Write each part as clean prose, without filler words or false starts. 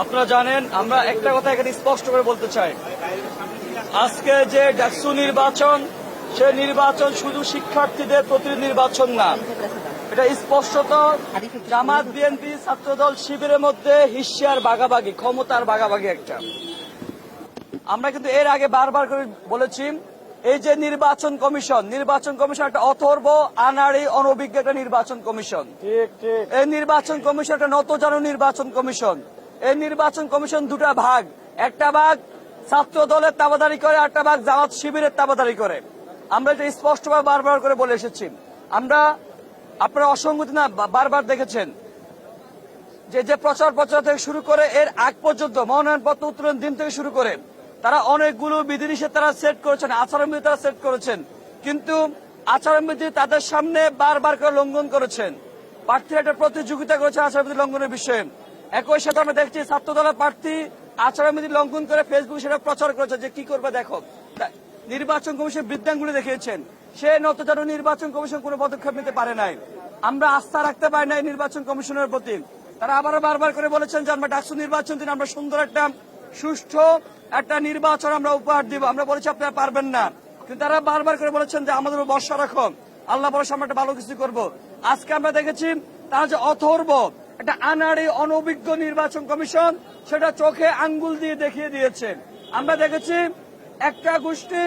আপনারা জানেন, আমরা একটা কথা এখানে স্পষ্ট করে বলতে চাই, আজকে যে ডাকসু নির্বাচন, সে নির্বাচন শুধু শিক্ষার্থীদের প্রতিনিধি নির্বাচন না, এটা স্পষ্টত জামাত, বিএনপি, ছাত্রদল, শিবিরের মধ্যে হিস্যার ভাগাভাগি, ক্ষমতার ভাগাভাগি একটা। আমরা কিন্তু এর আগে বারবার করে বলেছি, এই যে নির্বাচন কমিশন একটা অথর্ব, আনাড়ি, অনভিজ্ঞ একটা নির্বাচন কমিশন। এই নির্বাচন কমিশন একটা নতজানু নির্বাচন কমিশন। এই নির্বাচন কমিশন দুটা ভাগ, একটা ভাগ ছাত্র দলের তাবাদারি করে, একটা ভাগ জামাত শিবিরের তাবাদারি করে। আমরা এটা স্পষ্টভাবে বারবার করে বলে এসেছি। আপনারা অসংগতি না বারবার দেখেছেন যে প্রচার থেকে শুরু করে এর আগ পর্যন্ত মনোনয়নপত্র উত্তোলন দিন থেকে শুরু করে তারা অনেকগুলো বিধিনিষেধ তারা সেট করেছেন, আচরণবিধি তারা সেট করেছেন, কিন্তু আচরণবিধি তাদের সামনে বারবার করে লঙ্ঘন করেছেন। প্রার্থীরা একটা প্রতিযোগিতা করেছে আচরণবিধি লঙ্ঘনের বিষয়ে। একই সাথে আমরা দেখছি ছাত্র দলের প্রার্থী আচরণবিধি লঙ্ঘন করে ফেসবুকে সেটা প্রচার করেছে যে কি করবে দেখো। নির্বাচন কমিশন বৃদ্ধাঙ্গুলি দেখিয়েছেন, সে নতজানু নির্বাচন কমিশন কোনো পদক্ষেপ নিতে পারে নাই। আমরা আস্থা রাখতে পারি নাই নির্বাচন কমিশনের প্রতি। তারা আবারও বারবার করে বলেছেন যে আমরা ডাকসু নির্বাচন দিন আমরা সুন্দর একটা সুষ্ঠু একটা নির্বাচন আমরা উপহার দিব। আমরা বলেছি আপনারা পারবেন না, কিন্তু তারা বারবার করে বলেছেন যে আমাদের ভরসা রাখো, আল্লাহ ভরসা আমরা একটা ভালো কিছু করব। আজকে আমরা দেখেছি তারা যে অথর্ব একটা আনাড়ি, অনভিজ্ঞ নির্বাচন কমিশন, সেটা চোখে আঙ্গুল দিয়ে দেখিয়ে দিয়েছে। আমরা দেখেছি একটা গোষ্ঠী,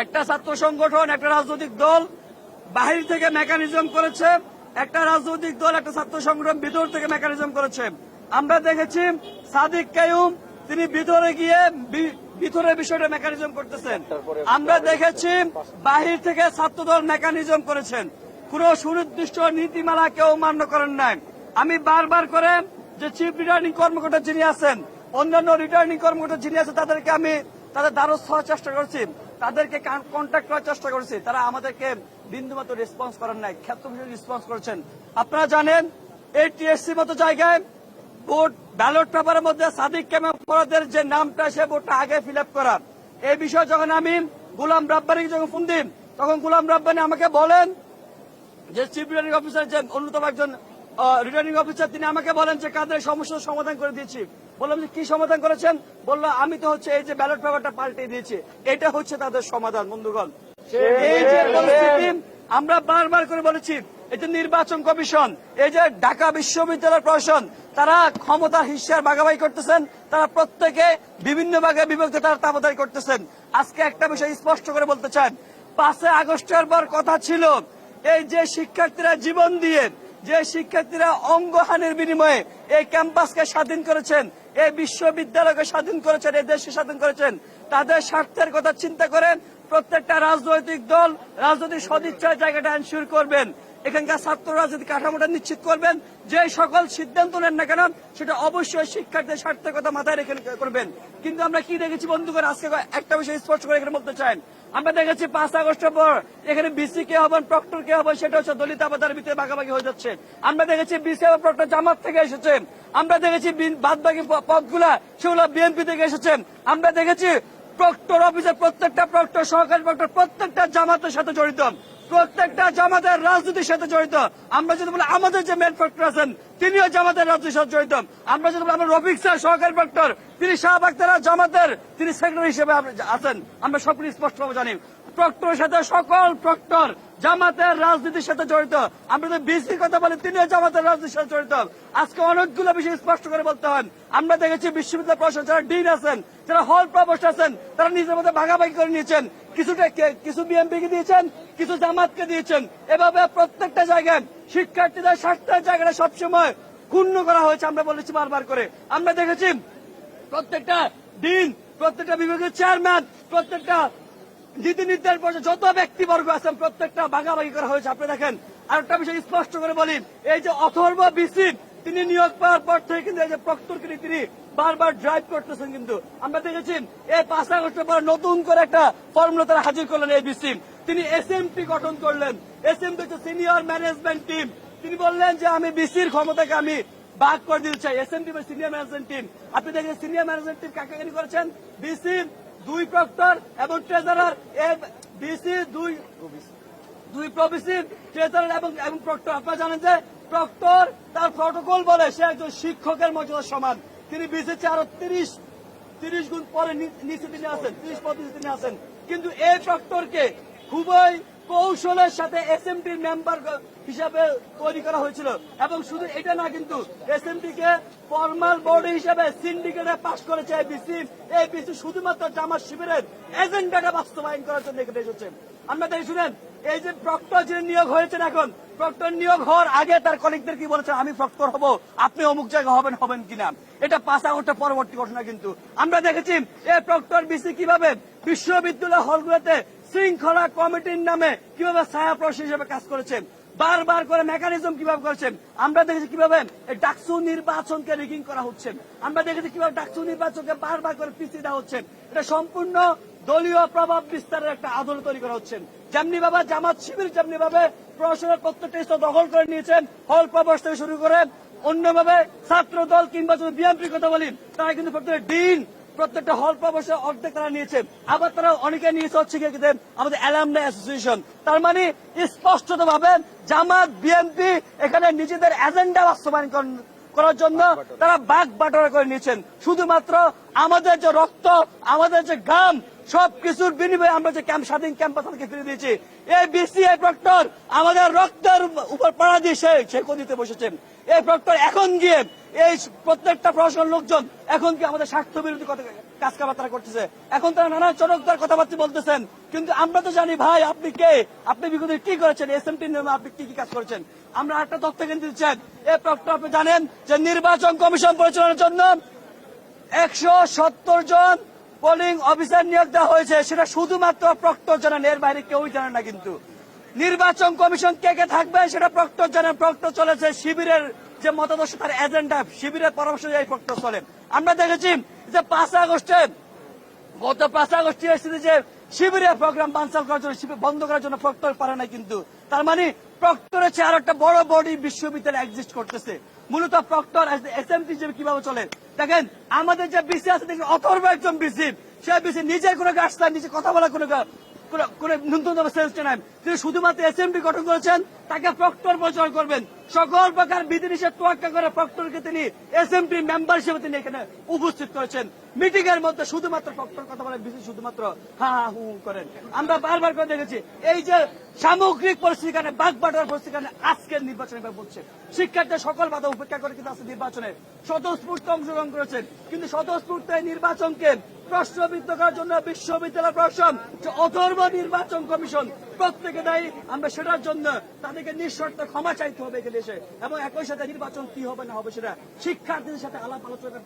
একটা ছাত্র সংগঠন, একটা রাজনৈতিক দল বাহির থেকে মেকানিজম করেছে, একটা রাজনৈতিক দল, একটা ছাত্র সংগঠন ভিতর থেকে মেকানিজম করেছে। আমরা দেখেছি সাদিক কাইয়ুম তিনি ভিতরে গিয়ে ভিতরের বিষয়টা মেকানিজম করতেছেন। আমরা দেখেছি বাহির থেকে ছাত্রদল মেকানিজম করেছেন। কোন সুনির্দিষ্ট নীতিমালা কেউ মান্য করেন নাই। আমি বারবার করে যে চিফ রিটার্নিং কর্মকর্তা যিনি আছেন, অন্যান্য রিটার্নিং কর্মকর্তা যিনি আছেন, তাদেরকে আমি তাদের দ্বারস্থ হওয়ার চেষ্টা করছি, তাদেরকে কন্ট্যাক্ট করার চেষ্টা করছি। তারা আমাদেরকে বিন্দুমাত্র রেসপন্স করেন নাই, ক্ষেত্র রেসপন্স করেছেন। আপনারা জানেন এই টিএসসি মতো জায়গায় ভোট ব্যালট পেপারের মধ্যে সাদিক কামালের যে নামটা, সে ভোটটা আগে ফিল আপ করা। এই বিষয়ে যখন আমি গোলাম রাব্বানি যখন ফোন দিই, তখন গোলাম রাব্বানি আমাকে বলেন যে চিফ রিটার্নিং অফিসার, যে অন্যতম একজন রিটার্নিং অফিসার, তিনি আমাকে বলেন যে কাদের সমস্যার সমাধান করে দিয়েছি। বললাম যে কি সমাধান করেছেন? বললো আমি তো হচ্ছে এই যে ব্যালট পেপারটা পাল্টে দিয়েছি, এটা হচ্ছে তাদের সমাধান। বন্ধুগণ, এই যে পরিস্থিতি আমরা বারবার করে বলেছি, এই যে নির্বাচন কমিশন, এই যে ঢাকা বিশ্ববিদ্যালয় প্রশাসন, তারা ক্ষমতা হিস্যার ভাগাভাগি করতেছেন, তারা প্রত্যেকে বিভিন্ন ভাগে বিভক্ত তারা তাবাদারি করতেছেন। আজকে একটা বিষয় স্পষ্ট করে বলতে চান, 5 আগস্টের পর কথা ছিল এই যে শিক্ষার্থীরা জীবন দিয়ে, যে শিক্ষার্থীরা অঙ্গহানির বিনিময়ে এই ক্যাম্পাসকে স্বাধীন করেছেন, এই বিশ্ববিদ্যালয়কে স্বাধীন করেছেন, এই দেশকে স্বাধীন করেছেন, তাদের স্বার্থের কথা চিন্তা করেন প্রত্যেকটা রাজনৈতিক দল রাজনৈতিক সদিচ্ছার জায়গাটা এনশিওর করবেন, এখানকার ছাত্র রাজনীতি কাঠামোটা নিশ্চিত করবেন, যে সকল সিদ্ধান্ত নেন না কেন সেটা অবশ্যই শিক্ষার্থীর স্বার্থের কথা মাথায় রেখে করবেন। কিন্তু আমরা কি দেখেছি বন্ধুগণ, আজকে একটা বিষয় স্পষ্ট করে এখানে বলতে চাই, আমরা দেখেছি 5 আগস্টের পর এখানে বিসি কে হবেন, প্রক্টর কে হবেন, সেটা হচ্ছে দলিত আবাদারের ভিতরে ভাগাভাগি হয়ে যাচ্ছে। আমরা দেখেছি বিসি এবং প্রক্টর জামাত থেকে এসেছে। আমরা দেখেছি বাদবাকি পদগুলা সেগুলো বিএনপি থেকে এসেছে। আমরা দেখেছি প্রক্টর অফিসের প্রত্যেকটা প্রক্টর, সহকারী প্রক্টর প্রত্যেকটা জামাতের সাথে জড়িত, প্রত্যেকটা জামাতের রাজনীতির সাথে জড়িত। আমরা যদি বলি আমাদের যে মেন প্রক্টর আছেন তিনিও জামাতের রাজনীতির সাথে জড়িত। আমরা যদি বলি আমরা রফিক স্যার সহকারী প্রক্টর, তিনি শাহবাগ জামাতের তিনি সেক্রেটারি হিসেবে আছেন। আমরা সকলে স্পষ্টভাবে জানি প্রক্টরের সাথে সকল প্রক্টর জামাতের রাজনীতির সাথে জড়িত। আমরা যদি বিসির কথা বলি তিনিও জামাতের রাজনীতির সাথে জড়িত। আজকে অনেকগুলো বিষয় স্পষ্ট করে বলতে হয়। আমরা দেখেছি বিশ্ববিদ্যালয় প্রশাসন যারা ডিন আছেন, যারা হল প্রভোস্ট আছেন, তারা নিজের মধ্যে ভাগাভাগি করে নিয়েছেন, কিছু বিএনপি কে দিয়েছেন, কিছু জামাতকে দিয়েছেন। এভাবে প্রত্যেকটা জায়গায় শিক্ষার্থীদের স্বার্থের জায়গাটা সবসময় ক্ষুণ্ণ করা হয়েছে। আমরা বলেছি বারবার করে। আমরা দেখেছি প্রত্যেকটা ডিন, প্রত্যেকটা বিভাগের চেয়ারম্যান, প্রত্যেকটা নীতি নির্ধারণ পর্যায়ে যত ব্যক্তিবর্গ আছেন প্রত্যেকটা ভাগাভাগি করা হয়েছে। আপনি দেখেন আরেকটা বিষয় স্পষ্ট করে বলি, এই যে অথর্ব বিসি তিনি নিয়োগ পাওয়ার পর থেকে কিন্তু এই যে প্রক্টরকে তিনি বারবার ড্রাইভ করতেছেন। কিন্তু আমরা দেখেছি এই 5 আগস্টের পর নতুন করে একটা ফর্মুলা তারা হাজির করলেন এই বিসি। তিনি এসএমটি গঠন করলেন। এসএমটি হচ্ছে সিনিয়র ম্যানেজমেন্ট টিম। তিনি বললেন যে আমি বিসির ক্ষমতাকে আমি ভাগ করে দিতে চাই। SMT senior management team. আপনি দেখেন সিনিয়র ম্যানেজমেন্ট টিম কাকে করেছেন? বিসির 2 প্রক্টর এবং ট্রেজারার, বিসি 2 প্রভিসি, ট্রেজারার এবং প্রক্টর। আপনারা জানেন যে প্রক্টর তার প্রটোকল বলে সে একজন শিক্ষকের মর্যাদা সমান, তিনি বিসিতে আরো 30 গুণ পরে নিচে তিনি আছেন, 30-35 তিনি আছেন। কিন্তু এই প্রক্টরকে খুবই কৌশলের সাথে এসএমপির মেম্বার হিসাবে তৈরি করা হয়েছিল। এবং শুধু এটা না, কিন্তু এসএমপি কে ফর্মাল বডি হিসাবে সিন্ডিকেটে পাশ করেছে এই বিসি শুধুমাত্র জামাত শিবিরের এজেন্ডাটা বাস্তবায়ন করার জন্য এখানে এসেছে। আমরা তাই শুনেন, এই যে প্রক্টর যিনি নিয়োগ হয়েছেন, এখন প্রক্টর নিয়োগ হওয়ার আগে তার কলিগদের কি বলেছেন, আমি প্রক্টর হব, আপনি অমুক জায়গায় হবেন কিনা। এটা 5 আগস্টের পরবর্তী ঘটনা। কিন্তু আমরা দেখেছি এই প্রক্টর বিসি কিভাবে বিশ্ববিদ্যালয় হলগুলোতে শৃঙ্খলা কমিটির নামে কিভাবে ছায়াপ্রশ হিসেবে কাজ করেছেন, বারবার করে মেকানিজম কিভাবে করেছেন। আমরা দেখেছি কিভাবে ডাকসু নির্বাচনকে রিগিং করা হচ্ছে। আমরা দেখেছি কিভাবে ডাকসু নির্বাচনকে বারবার করে পিছিয়ে দেওয়া হচ্ছে। এটা সম্পূর্ণ দলীয় প্রভাব বিস্তারের একটা আদল তৈরি করা হচ্ছে। যেমনি ভাবে জামাত শিবির যেমনি ভাবে প্রশাসনের প্রত্যেকটা স্তর দখল করে নিয়েছেন, হল প্রবেশ থেকে শুরু করে অন্যভাবে ছাত্র দল কিংবা যদি বিএনপির কথা বলি, তারা কিন্তু প্রত্যেকটা হল প্রবেশের অর্ধেক তারা নিয়েছে। আবার তারা অনেকে নিয়েছে হচ্ছে আমাদের অ্যালামনাই অ্যাসোসিয়েশন। তার মানে স্পষ্টত ভাবে জামাত বিএনপি এখানে নিজেদের এজেন্ডা বাস্তবায়ন করার জন্য তারা বাগ বাটোয়ারা করে নিয়েছেন। শুধুমাত্র আমাদের যে রক্ত, আমাদের যে ঘাম, সবকিছুর বিনিময়ে আমরা যে স্বাধীন ক্যাম্পাস তাদেরকে ফিরে দিয়েছি। এই বিসিআই প্রক্টর আমাদের রক্তের উপর পাড়া দিয়ে সে কদিতে বসেছেন। এই প্রক্টর এখন গিয়ে এই প্রত্যেকটা প্রশাসন লোকজন এখন কি আমাদের স্বার্থ বিরোধী কাজ কারবার করতেছে। এখন তারা নানা চরকদার কথাবার্তা বলতেছেন। কিন্তু আমরা তো জানি ভাই, আপনি কে, আপনি বিগত কি করেছেন, এসএমটির নামে আপনি কি কাজ করেছেন। আমরা একটা তথ্য কিন্তু দিচ্ছেন, এই প্রক্টর আপনি জানেন যে নির্বাচন কমিশন পরিচালনার জন্য 170 জন পোলিং অফিসার নিয়োগ দেওয়া হয়েছে। সেটা শুধুমাত্র প্রক্টর জানেন, এর বাইরে কেউই জানেন না। কিন্তু নির্বাচন কমিশন কে কে থাকবে সেটা প্রক্টর জানেন। প্রক্টর চলেছে শিবিরের যে মতাদর্শ, তার এজেন্ডা, শিবিরের পরামর্শ এই প্রক্টর চলে। আমরা দেখেছি যে 5 আগস্টে গত 5 আগস্টে এসেছে যে শিবিরের প্রোগ্রাম বানচাল করার জন্য, শিবির বন্ধ করার জন্য প্রক্টর পারে না। কিন্তু তার মানে প্রক্টরের চেয়ে আর একটা বড় বডি বিশ্ববিদ্যালয় এক্সিস্ট করতেছে। মূলত প্রক্টর এসএমটি হিসেবে কিভাবে চলে দেখেন। আমাদের যে বিসি আছে দেখেন, অথর্ব একজন বিসি, সে বিসি নিজের কোনো গাছ নাই, নিজে কথা বলা কোনো ন্যূনতম সেলস নাই। তিনি শুধুমাত্র এসএমপি গঠন করেছেন, তাকে প্রক্টর পরিচালনা করবেন। সকল প্রকার বিধিনিষেধ তোয়াক্কা করে প্রক্টরকে তিনি এসএমপি মেম্বার হিসেবে তিনি এখানে উপস্থিত করেছেন। মিটিং এর মধ্যে শুধুমাত্র প্রক্টর কথা বলে, বিসি শুধুমাত্র হা হা হু করেন। আমরা বারবার করে দেখেছি এই যে সামগ্রিক পরিস্থিতি কারণে, বাগবাটোয়ার পরিস্থিতি কারণে আজকের নির্বাচনে বলছে শিক্ষার্থীরা সকল বাধা উপেক্ষা করে কিন্তু আজকে নির্বাচনে স্বতঃস্ফূর্ত অংশগ্রহণ করেছেন। কিন্তু স্বতঃস্ফূর্ত এই নির্বাচনকে প্রশ্নবিদ্ধ করার জন্য বিশ্ববিদ্যালয় প্রশাসন যে অথর্ব নির্বাচন কমিশন প্রত্যেকে দায়ী। আমরা সেটার জন্য তাদেরকে নিঃশর্ত ক্ষমা চাইতে হবে এখানে এসে, এবং একই সাথে নির্বাচন কি হবে না হবে সেটা শিক্ষার্থীদের সাথে আলাপ আলোচনা